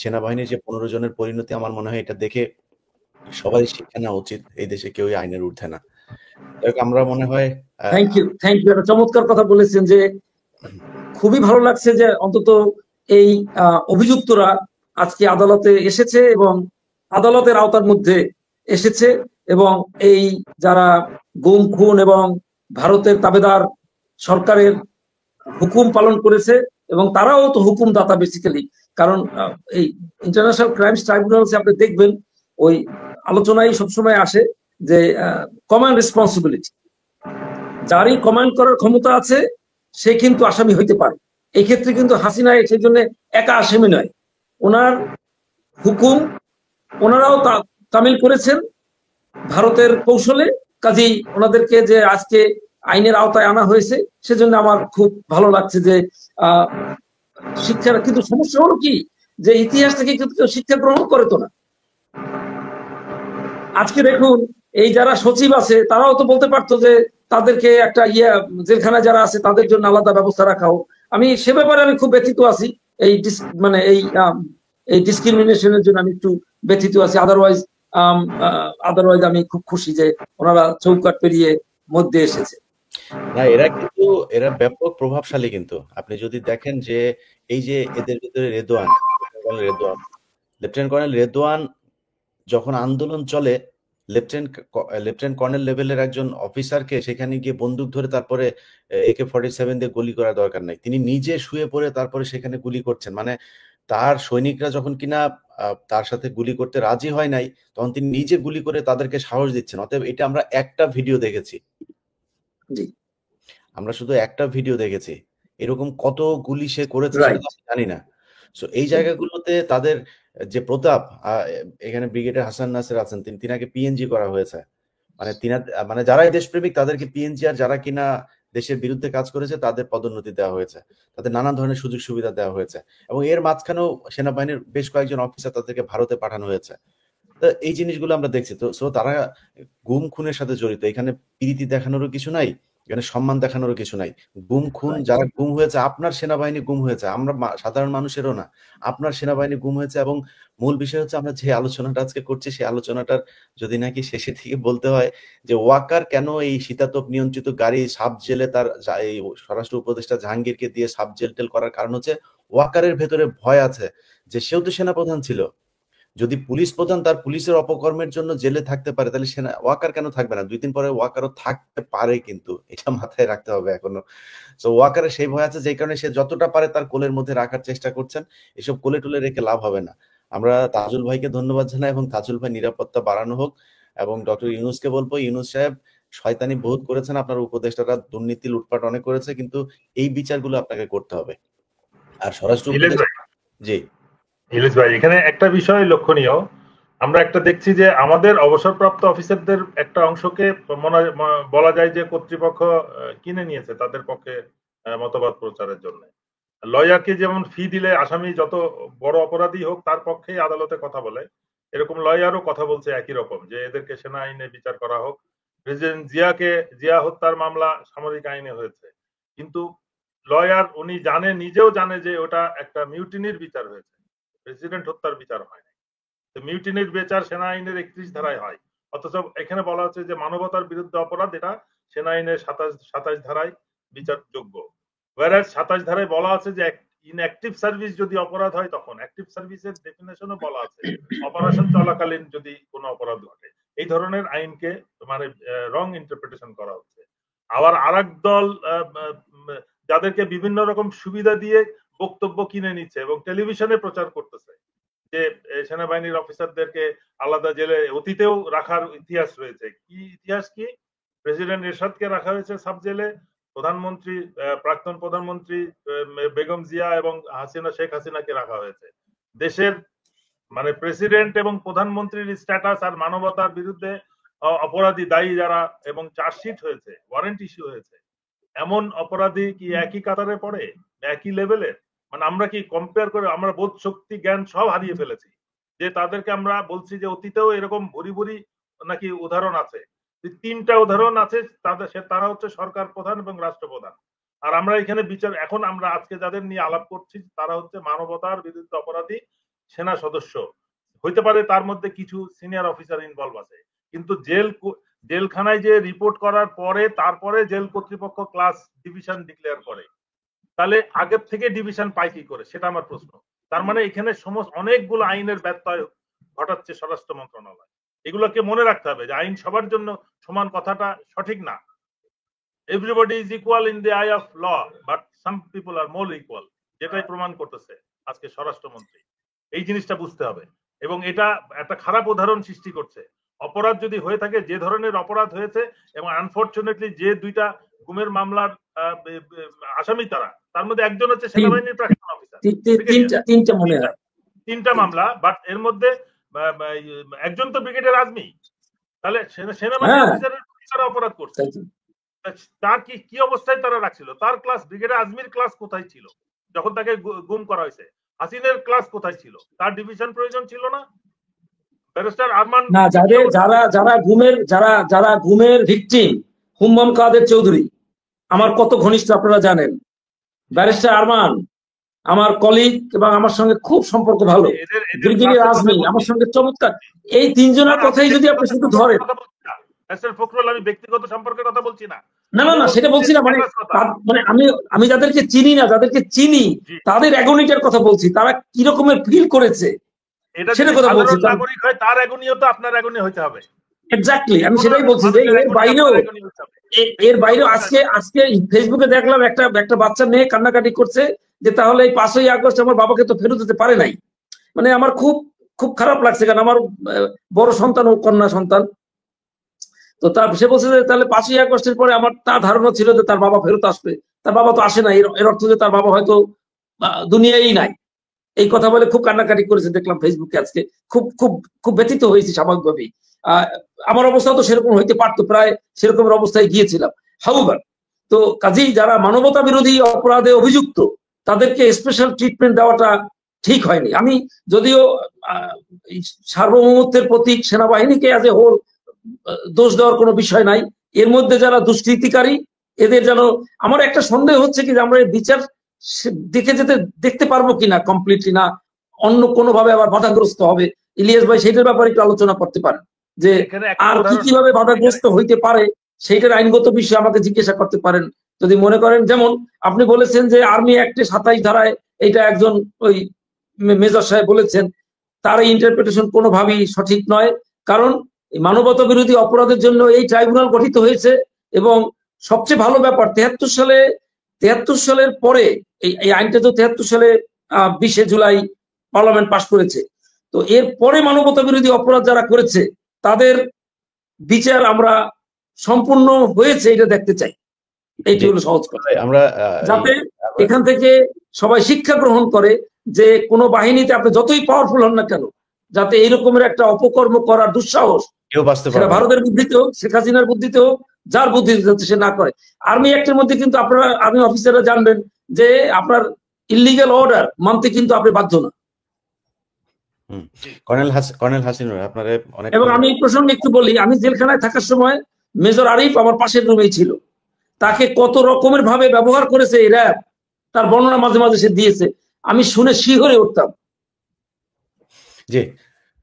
সেনাবাহিনীর যে 15 জনের পরিণতি, আমার মনে হয় এটা দেখে সবারই শিক্ষা নেওয়া উচিত। এই দেশে কেউই আইনের ঊর্ধ্বে না। আমরা মনে হয় থ্যাংক ইউ একটা চমৎকার কথা বলেছেন যে খুবই ভালো লাগছে যে অন্তত এই অভিযুক্তরা আজকে আদালতে এসেছে এবং আদালতের আওতার মধ্যে এসেছে, এবং এই যারা গুম খুন এবং ভারতের তাবেদার সরকারের হুকুম পালন করেছে, এবং তারাও তো হুকুমদাতা বেসিক্যালি, কারণ এই ইন্টারন্যাশনাল ক্রাইমস ট্রাইব্যুনালসে আপনি দেখবেন ওই আলোচনায় সবসময় আসে যে কমান্ড রেসপন্সিবিলিটি, যারই কমান্ড করার ক্ষমতা আছে সে কিন্তু আসামি হইতে পারে। এই ক্ষেত্রে কিন্তু হাসিনা সেই জন্য একা আসামি নয়, ওনার হুকুম ওনারাও তামিল করেছেন ভারতের কৌশলে, কাজেই ওনাদেরকে যে আজকে আইনের আওতায় আনা হয়েছে সেজন্য আমার খুব ভালো লাগছে যে শিক্ষার। কিন্তু সমস্যা হলো কি যে ইতিহাস থেকে কিন্তু কেউ শিক্ষা গ্রহণ করে তো না। আজকে দেখুন এই যারা সচিব আছে তারাও তো বলতে পারতো যে তাদেরকে একটা জেলখানা যারা আছে তাদের জন্য আলাদা ব্যবস্থা রাখা হোক। আমি সে ব্যাপারে আমি খুব ব্যথিত আছি, এই মানে এই ডিসক্রিমিনেশনের জন্য আমি একটু ব্যথিত আছি। আদারওয়াইজ আমি খুব খুশি যে ওনারা চৌকাট পেরিয়ে মধ্যে এসেছে। না, এরা ব্যাপক প্রভাবশালী। কিন্তু আপনি যদি দেখেন যে এই যে এদের ভিতরে লেফটেন্যান্ট কর্নেল রেদওয়ান যখন আন্দোলন চলে, লেফটেন্যান্ট কর্নেল লেভেলের একজন অফিসারকে সেখানে গিয়ে বন্দুক ধরে তারপরে AK-47 দিয়ে গুলি করার দরকার নাই, তিনি নিজে শুয়ে পড়ে তারপরে সেখানে গুলি করছেন। মানে তার সৈনিকরা যখন কিনা তার সাথে গুলি করতে রাজি হয় নাই, তখন তিনি নিজে গুলি করে তাদেরকে সাহস দিচ্ছেন। অতএব এটা আমরা একটা ভিডিও দেখেছি, আমরা শুধু একটা ভিডিও দেখেছি, এরকম কত গুলি সে করেছে সেটা তো জানি না। সো এই জায়গাগুলোতে তাদের যে প্রতাপ, এখানে ব্রিগেডিয়ার হাসান নাসের আছেন, তিনাকে PNG করা হয়েছে। মানে যারাই দেশপ্রেমিক তাদেরকে PNG, আর যারা কিনা দেশের বিরুদ্ধে কাজ করেছে তাদের পদোন্নতি দেওয়া হয়েছে, তাদের নানা ধরনের সুযোগ সুবিধা দেওয়া হয়েছে। এবং এর মাঝখানেও সেনাবাহিনীর বেশ কয়েকজন অফিসার তাদেরকে ভারতে পাঠানো হয়েছে। তো এই জিনিসগুলো আমরা দেখছি। তো সো তারা গুম খুনের সাথে জড়িত। এখানে প্রীতি দেখানোরও কিছু নাই, এখানে সম্মান দেখানোরও কিছু নাই। গুম খুন, যারা গুম হয়েছে, আপনার সেনাবাহিনী গুম হয়েছে, আমরা সাধারণ মানুষেরও না, আপনার সেনাবাহিনী গুম হয়েছে। এবং মূল বিষয় হচ্ছে আমরা যে আলোচনাটা আজকে করছি সেই আলোচনাটার যদি নাকি শেষে থেকে বলতে হয় যে ওয়াকার কেন এই শীতাতপ নিয়ন্ত্রিত গাড়ি সাব জেলে তার এই স্বরাষ্ট্র উপদেষ্টা জাহাঙ্গীরকে দিয়ে সাব জেল টেল করার কারণ হচ্ছে ওয়াকারের ভেতরে ভয় আছে যে সেও তো সেনাপ্রধান ছিল। যদি পুলিশ প্রধান তার পুলিশের অপকর্মের জন্য জেলে থাকতে পারে, তাহলে সেনা ওয়াকার কেন থাকবে না? 2 দিন পরে ওয়াকারও থাকতে পারে, কিন্তু এটা মাথায় রাখতে হবে এখনো। তো ওয়াকারের সেই ভয় আছে, যেই কারণে সে যতটা পারে তার কোলের মধ্যে রাখার চেষ্টা করছেন। এসব কোলে টোলে রেখে লাভ হবে না। আমরা তাজুল ভাইকে ধন্যবাদ জানাই, এবং তাজুল ভাই নিরাপত্তা বাড়ানো হোক। এবং ডক্টর ইউনূসকে বলবো, ইউনূস সাহেব শয়তানি বহুত করেছেন, আপনার উপদেষ্টারা দুর্নীতি লুটপাট অনেক করেছে, কিন্তু এই বিচারগুলো আপনাকে করতে হবে। আর স্বরাষ্ট্র উপদেষ্টা, জি ইলিশ ভাই, এখানে একটা বিষয় লক্ষণীয়, আমরা একটা দেখছি যে আমাদের অবসরপ্রাপ্ত অফিসারদের একটা অংশকে বলা যায় যে কর্তৃপক্ষ কিনে নিয়েছে তাদের পক্ষে মতবাদ প্রচারের জন্য। লয়ারকে যেমন ফি দিলে আসামি যত বড় অপরাধী হোক তার পক্ষে আদালতে কথা বলে, এরকম লয়ারও কথা বলছে একই রকম যে এদেরকে সেনা আইনে বিচার করা হোক। প্রেসিডেন্ট জিয়া হত্যার মামলা সামরিক আইনে হয়েছে, কিন্তু লয়ার উনি নিজেও জানে যে ওটা একটা মিউটিনির বিচার হয়েছে, প্রেসিডেন্ট হত্যার বিচার হয় না। তো মিউটিনির বিচার সেনা আইনের 31 ধারায় হয়, অথচ এখানে বলা হচ্ছে যে মানবতার বিরুদ্ধে অপরাধ, এটা সেনা আইনের 27 ধারায় বিচারযোগ্য। ওয়ারাস 27 ধারায় বলা আছে যে ইনঅ্যাক্টিভ সার্ভিস যদি অপরাধ হয়, তখন অ্যাক্টিভ সার্ভিসের ডেফিনেশনও বলা আছে, অপারেশন চলাকালীন যদি কোনো অপরাধ ঘটে। এই ধরনের আইনকে মানে রং ইন্টারপ্রিটেশন করা হচ্ছে। আবার আরেক দল যাদেরকে বিভিন্ন রকম সুবিধা দিয়ে বক্তব্য কিনে নিচ্ছে এবং টেলিভিশনে প্রচার করতেছে যে সেনাবাহিনীর অফিসারদেরকে আলাদা জেলে অতীতেও রাখার ইতিহাস রয়েছে। কি ইতিহাস? কি প্রেসিডেন্ট এরশাদকে রাখা হয়েছে সাব জেলে, প্রধানমন্ত্রী প্রাক্তন প্রধানমন্ত্রী বেগম জিয়া এবং শেখ হাসিনাকে রাখা হয়েছে। দেশের মানে প্রেসিডেন্ট এবং প্রধানমন্ত্রীর স্ট্যাটাস আর মানবতার বিরুদ্ধে অপরাধী দায়ী যারা এবং চার্জশিট হয়েছে, ওয়ারেন্ট ইস্যু হয়েছে, এমন অপরাধী কি একই কাতারে পড়ে, একই লেভেলের? মানে আমরা কি কম্পেয়ার করে আমরা বোধ শক্তি জ্ঞান সব হারিয়ে ফেলেছি যে তাদেরকে আমরা বলছি যে অতীতেও এরকম ভরি ভরি নাকি উদাহরণ আছে। 3টা উদাহরণ আছে, তারা হচ্ছে সরকার প্রধান এবং রাষ্ট্রপ্রধান। আর আমরা এখানে বিচার, এখন আমরা আজকে যাদের নিয়ে আলাপ করছি তারা হচ্ছে মানবতার বিরুদ্ধে অপরাধী সেনা সদস্য হইতে পারে, তার মধ্যে কিছু সিনিয়র অফিসার ইনভলভ আছে, কিন্তু জেলখানায় যে রিপোর্ট করার পরে তারপরে জেল কর্তৃপক্ষ ক্লাস ডিভিশন ডিক্লেয়ার করে, তাহলে আগের থেকে ডিভিশন পায় কি করে, সেটা আমার প্রশ্ন। তার মানে এখানে সমস্ত অনেকগুলো আইনের ব্যত্যয় ঘটাচ্ছে স্বরাষ্ট্র মন্ত্রণালয়। এগুলোকে মনে রাখতে হবে যে আইন সবার জন্য সমান কথাটা সঠিক না। Everybody is equal in the eye of law, but some people are more equal, যেটাই প্রমাণ করতেছে আজকে স্বরাষ্ট্রমন্ত্রী। এই জিনিসটা বুঝতে হবে, এবং এটা একটা খারাপ উদাহরণ সৃষ্টি করছে। অপরাধ যদি হয়ে থাকে, যে ধরনের অপরাধ হয়েছে, এবং আনফরচুনেটলি যে দুইটা গুমের মামলার আসামি তার মধ্যে একজন হচ্ছে সেনাবাহিনীর প্রাক্তন অফিসার, তিনটা মামলা, বাট এর মধ্যে একজন তো ব্রিগেডিয়ার আজমি, তাহলে সেনাবাহিনী অফিসারের অপরাধ করছে, তার কি অবস্থায় তারা রাখছিল? তার ক্লাস, ব্রিগেডিয়ার আজমির ক্লাস কোথায় ছিল যখন তাকে গুম করা হয়েছে? হাসিনের ক্লাস কোথায় ছিল? তার ডিভিশন প্রয়োজন ছিল না? ব্যারিস্টার আরমান না, যারা গুমের ভিকটিম, হুম্মাম কাদের চৌধুরী আমার কত ঘনিষ্ঠ আপনারা জানেন। ব্যারিস্টার আরমান আমার কলিগ এবং আমার সঙ্গে খুব সম্পর্ক ভালো। ব্রিগেডিয়ার আজমি আমার সঙ্গে চমৎকার। এই তিনজনের কথাই যদি আপনি শুধু ধরেন, ফখরুল, আমি ব্যক্তিগত সম্পর্কের কথা বলছি না, না সেটা বলছি না, মানে আমি যাদেরকে চিনি না, যাদেরকে চিনি তাদের অ্যাগনিটার কথা বলছি, তারা কি রকমের ফিল করেছে সেটা কথা বলছি। নাগরিক হয় তার অ্যাগনিও তো আপনার অ্যাগনি হইতে হবে। এক্স্যাক্টলি, আমি সেটাই বলছি যে এর বাইরেও আজকে ফেসবুকে দেখলাম একটা বাচ্চা মেয়ে কান্নাকাটি করছে যে তাহলে এই 5ই আগস্ট আমার বাবাকে তো ফেরত দিতে পারে নাই। মানে আমার খুব খুব খারাপ লাগছে, কারণ আমার বড় সন্তান ও কন্যা সন্তান। তো সে বলছে যে তাহলে 5ই আগস্টের পরে আমার তার ধারণা ছিল যে তার বাবা ফেরত আসবে, তার বাবা তো আসে না, এর অর্থ যে তার বাবা হয়তো দুনিয়ায় নাই। এই কথা বলে খুব কান্নাকাটি করেছে দেখলাম ফেসবুকে আজকে। খুব খুব খুব ব্যথিত হয়েছি স্বাভাবিকভাবেই। আমার অবস্থা তো সেরকম হইতে পারতো, প্রায় সেরকমের অবস্থায় গিয়েছিলাম। হাউবার তো কাজেই যারা মানবতা বিরোধী অপরাধে অভিযুক্ত তাদেরকে স্পেশাল ট্রিটমেন্ট দেওয়াটা ঠিক হয়নি। আমি যদিও সার্বভৌমত্বের প্রতীক সেনাবাহিনীকে অ্যাজ এ হোল দোষ দেওয়ার কোনো বিষয় নাই, এর মধ্যে যারা দুষ্কৃতিকারী এদের যেন, আমার একটা সন্দেহ হচ্ছে কি যে আমরা এই বিচার দেখতে পারবো কিনা কমপ্লিটলি, না অন্য কোনো ভাবে আবার বাধাগ্রস্ত হবে। ইলিয়াস ভাই সেটার ব্যাপারে একটু আলোচনা করতে পারেন যে আর কিভাবে বাধাগ্রস্ত হইতে পারে, সেইটার আইনগত বিষয়ে আমাকে জিজ্ঞাসা করতে পারেন যদি মনে করেন। যেমন আপনি বলেছেন যে আর্মি অ্যাক্টে 27 ধারায়, এটা একজন ওই মেজর সাহেব বলেছেন, তার এই ইন্টারপ্রিটেশন কোনোভাবেই সঠিক নয়। কারণ মানবতা বিরোধী অপরাধের জন্য এই ট্রাইব্যুনাল গঠিত হয়েছে, এবং সবচেয়ে ভালো ব্যাপার 73 সালের পরে এই আইনটা তো 73 সালে 20শে জুলাই পার্লামেন্ট পাশ করেছে। তো এর পরে মানবতা বিরোধী অপরাধ যারা করেছে তাদের বিচার আমরা সম্পূর্ণ হয়েছে এটা দেখতে চাই। এইটি হলো সহজ কথা, আমরা যাতে এখান থেকে সবাই শিক্ষা গ্রহণ করে যে কোনো বাহিনীতে আপনি যতই পাওয়ারফুল হন না কেন, যাতে এইরকমের একটা অপকর্ম করার দুঃসাহস সেটা ভারতের বুদ্ধিতে হোক, শেখ হাসিনার বুদ্ধিতে হোক, যার বুদ্ধিতে যাতে সে না করে। আর্মি অ্যাক্টের মধ্যে কিন্তু আপনারা আর্মি অফিসাররা জানবেন যে আপনার ইলিগাল অর্ডার মানতে কিন্তু আপনি বাধ্য না। কর্নেল হাসিনুর আপনার অনেক। এবং আমি এই প্রসঙ্গে একটু বলি, আমি জেলখানায় থাকার সময় মেজর আরিফ আমার পাশের রুমেই ছিল। তাকে কত রকমের ভাবে ব্যবহার করেছে এই র্যাব, তার বর্ণনা মাঝে মাঝে সে দিয়েছে, আমি শুনে শিহরে উঠতাম। জি,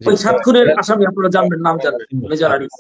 ওই 7 খুনের আসামি আপনারা জানবেন, নাম জানবেন, মেজর আরিফ।